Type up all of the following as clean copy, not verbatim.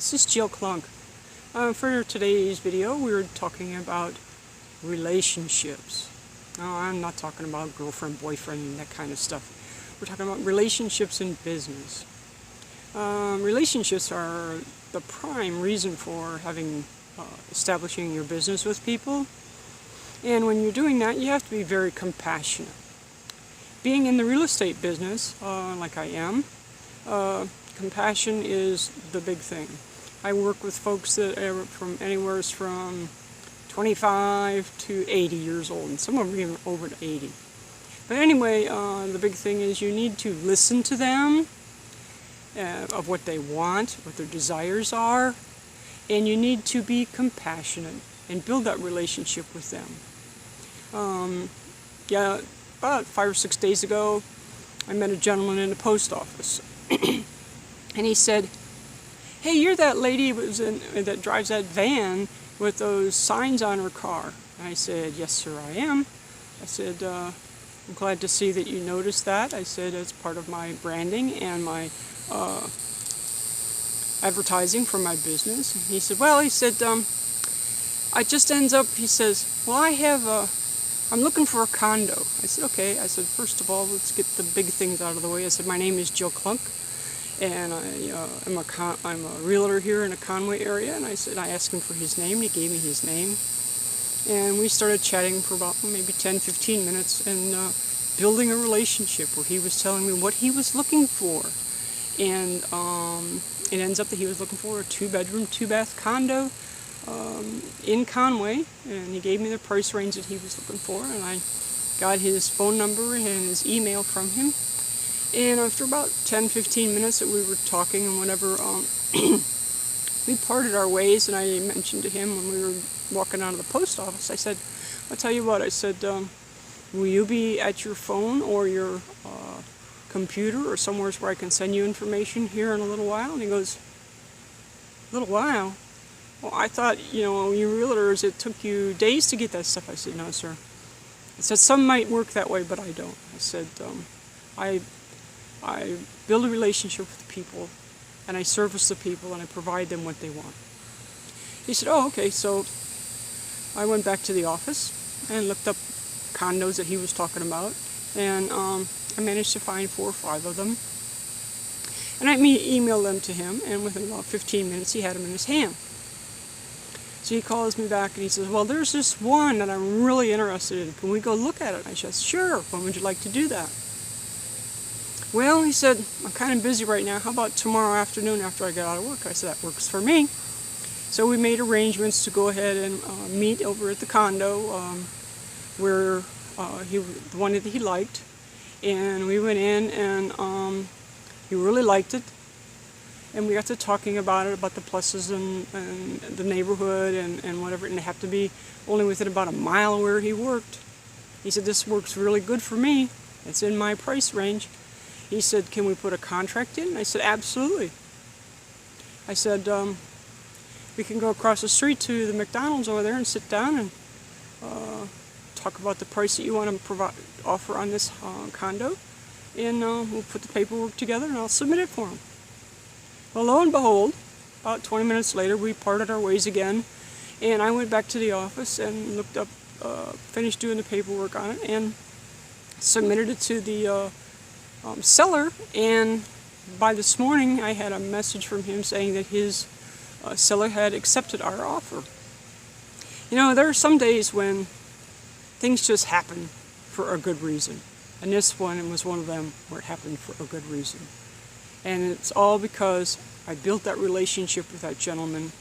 This is Jill Klunk. For today's video, we're talking about relationships. No, I'm not talking about girlfriend, boyfriend, and that kind of stuff. We're talking about relationships in business. Relationships are the prime reason for establishing your business with people. And when you're doing that, you have to be very compassionate. Being in the real estate business, like I am, compassion is the big thing. I work with folks that are from anywhere from 25 to 80 years old, and some of them are even over 80. But anyway, the big thing is you need to listen to them, of what they want, what their desires are, and you need to be compassionate and build that relationship with them. About 5 or 6 days ago, I met a gentleman in the post office. And he said, "Hey, you're that lady that drives that van with those signs on her car." And I said, "Yes, sir, I am." I said, "I'm glad to see that you noticed that." I said, "It's part of my branding and my advertising for my business." And he said, "Well," he said, "I just ends up," he says, "well, I'm looking for a condo." I said, "Okay." I said, "First of all, let's get the big things out of the way." I said, "My name is Jill Klunk, and I'm a realtor here in the Conway area." And I asked him for his name, and he gave me his name. And we started chatting for about maybe 10-15 minutes and building a relationship where he was telling me what he was looking for. And it ends up that he was looking for a 2-bedroom, 2-bath condo in Conway, and he gave me the price range that he was looking for, and I got his phone number and his email from him. And after about 10-15 minutes that we were talking and whatever, we parted our ways, and I mentioned to him when we were walking out of the post office, I said, "I'll tell you what," I said, "will you be at your phone or your computer or somewhere where I can send you information here in a little while?" And he goes, "A little while? Well, I thought, you realtors, it took you days to get that stuff." I said, "No, sir." I said, "Some might work that way, but I don't." I said, I build a relationship with the people, and I service the people, and I provide them what they want." He said, "Oh, okay." So I went back to the office and looked up condos that he was talking about, and I managed to find 4 or 5 of them. And I emailed them to him, and within about 15 minutes he had them in his hand. So he calls me back and he says, "Well, there's this one that I'm really interested in. Can we go look at it?" I said, "Sure. When would you like to do that?" "Well," he said, "I'm kind of busy right now. How about tomorrow afternoon after I get out of work?" I said, "That works for me." So we made arrangements to go ahead and meet over at the condo where the one that he liked. And we went in, and he really liked it. And we got to talking about it, about the pluses and the neighborhood and whatever. And it happened to be only within about a mile of where he worked. He said, "This works really good for me. It's in my price range." He said, "Can we put a contract in?" I said, "Absolutely." I said, "We can go across the street to the McDonald's over there and sit down and talk about the price that you want to offer on this condo, and we'll put the paperwork together and I'll submit it for him." Well, lo and behold, about 20 minutes later, we parted our ways again, and I went back to the office and looked up, finished doing the paperwork on it, and submitted it to the seller. And by this morning, I had a message from him saying that his seller had accepted our offer. There are some days when things just happen for a good reason, and this one was one of them where it happened for a good reason. And it's all because I built that relationship with that gentleman,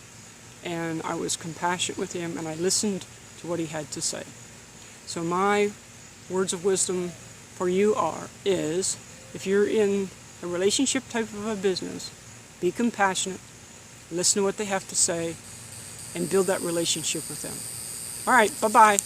and I was compassionate with him, and I listened to what he had to say. So my words of wisdom for you is, if you're in a relationship type of a business, be compassionate, listen to what they have to say, and build that relationship with them. All right, bye-bye.